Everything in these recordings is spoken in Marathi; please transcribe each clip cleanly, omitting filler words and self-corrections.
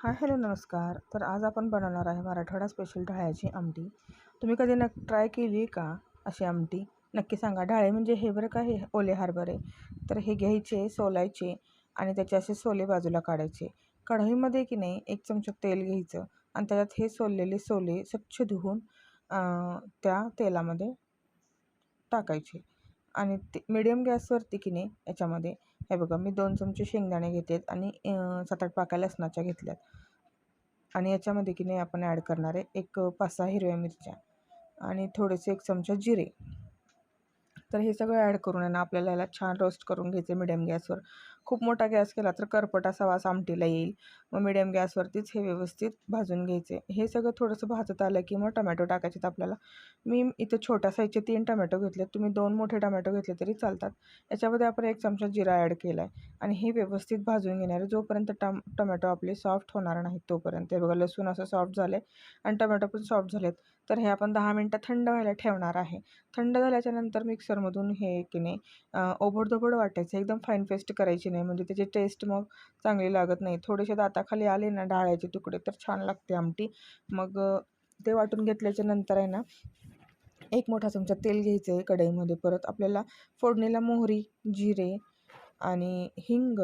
हाय हॅलो नमस्कार. तर आज आपण बनवणार आहे मराठवाडा स्पेशल ढाळ्याची आमटी. तुम्ही कधी ट्राय केली आहे का अशी आमटी? नक्की सांगा. ढाळे म्हणजे हे बरं का, हे ओले हरभरे. तर हे घ्यायचे, सोलायचे आणि त्याचे असे सोले बाजूला काढायचे. कढईमध्ये की नाही 1 चमचा तेल घ्यायचं आणि त्याच्यात हे सोललेले सोले स्वच्छ धुवून त्या तेलामध्ये टाकायचे आणि ते मिडियम गॅसवरती की नाही याच्यामध्ये हे बघा, मी 2 चमचे शेंगदाणे घेतलेत आणि 7-8 पाकळ्या लसणाच्या घेतल्यात आणि याच्यामध्ये की नाही आपण ॲड करणार आहे 5-6 हिरव्या मिरच्या आणि थोडेसे 1 चमचा जिरे. तर हे सगळं ॲड करून आहे ना आपल्याला याला छान रोस्ट करून घ्यायचं मिडियम गॅसवर. खूप मोठा गॅस केला तर करपट असा वास आमटीला येईल. मग मिडियम गॅसवरतीच हे व्यवस्थित भाजून घ्यायचे. हे सगळं थोडंसं भाजत आलं की मग टमॅटो टाकायचे आहेत आपल्याला. मी इथं छोट्या साईजचे 3 टमॅटो घेतले. तुम्ही 2 मोठे टमॅटो घेतले तरी चालतात. याच्यामध्ये आपण 1 चमचा जिरा ॲड केला आहे आणि हे व्यवस्थित भाजून घेणार आहे जोपर्यंत टमॅटो आपले सॉफ्ट होणार नाहीत तोपर्यंत. हे बघा, लसूण असं सॉफ्ट झालं आहे आणि टमॅटो पण सॉफ्ट झालेत. तर हे आपण 10 मिनटं थंड व्हायला ठेवणार आहे. थंड झाल्याच्यानंतर मिक्सरमधून हे की नाही ओबडधोबड वाटायचं, एकदम फाईन पेस्ट करायची नाही, म्हणजे त्याची टेस्ट मग चांगली लागत नाही. थोडेसे दाताखाली आले ना ढाळ्याचे तुकडे तर छान लागते आमटी. मग ते वाटून घेतल्याच्या नंतर आहे ना 1 मोठा चमचा तेल घ्यायचं आहे कढईमध्ये. परत आपल्याला फोडणीला मोहरी, जिरे आणि हिंग,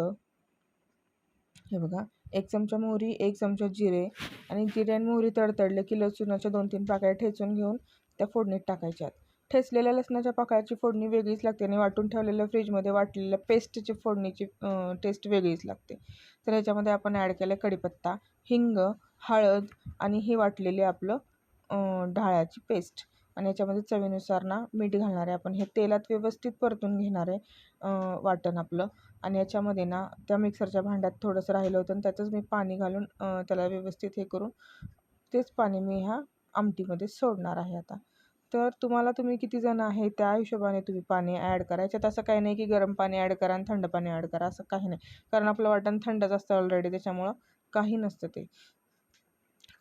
हे बघा 1 चमचा मोहरी, 1 चमचा जिरे आणि जिरे आणि मोहरी तडतडले की लसूणाच्या 2-3 पाकळ्या ठेचून घेऊन त्या फोडणीत टाकायच्यात. ठेचलेल्या लसणाच्या पाकळ्याची फोडणी वेगळीच लागते आणि वाटून ठेवलेल्या फ्रीजमध्ये वाटलेल्या पेस्टची फोडणीची टेस्ट वेगळीच लागते. तर ह्याच्यामध्ये आपण ॲड केलं आहे कढीपत्ता, हिंग, हळद आणि हे वाटलेले आपलं ढाळ्याची पेस्ट आणि याच्यामध्ये चवीनुसार ना मीठ घालणार आहे आपण. हे तेलात व्यवस्थित परतून घेणार आहे वाटण आपलं. आणि याच्यामध्ये ना त्या मिक्सरच्या भांड्यात थोडंसं राहिलं होतं आणि त्यातच मी पाणी घालून त्याला व्यवस्थित हे करून तेच पाणी मी ह्या आमटीमध्ये सोडणार आहे आता. तर तुम्ही किती जण आहे त्या हिशोबाने तुम्ही पाणी ॲड करा. याच्यात असं काही नाही की गरम पाणी ॲड करा आणि थंड पाणी ॲड करा, असं काही नाही. कारण आपलं वाटण थंडच असतं ऑलरेडी, त्याच्यामुळं काही नसतं ते.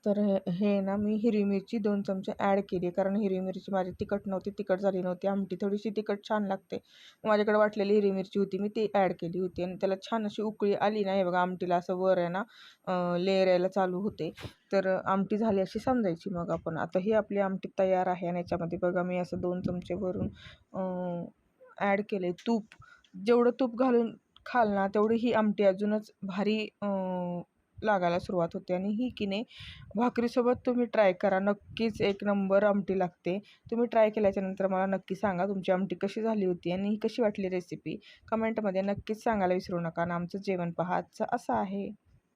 तर हे ना मी हिरवी मिरची 2 चमचे ॲड केली कारण हिरवी मिरची माझी तिखट नव्हती, तिखट झाली नव्हती आमटी. थोडीशी तिखट छान लागते. माझ्याकडे वाटलेली हिरवी मिरची होती, मी ती ॲड केली होती आणि त्याला छान अशी उकळी आली ना, हे बघा आमटीला असं वर आहे ना लेयर यायला चालू होते. तर आमटी झाली अशी समजायची. मग आपण आता ही आपली आमटी तयार आहे आणि याच्यामध्ये बघा मी असं 2 चमचे वरून ॲड केले तूप. जेवढं तूप घालून खाल ना तेवढी ही आमटी अजूनच भारी लागायला सुरुवात होते आणि ही की नाही भाकरीसोबत तुम्ही ट्राय करा. नक्कीच 1 नंबर आमटी लागते. तुम्ही ट्राय केल्याच्यानंतर मला नक्की सांगा तुमची आमटी कशी झाली होती आणि ही कशी वाटली रेसिपी. कमेंटमध्ये नक्कीच सांगायला विसरू नका आणि आमचं जेवण पहा आजचं असं आहे.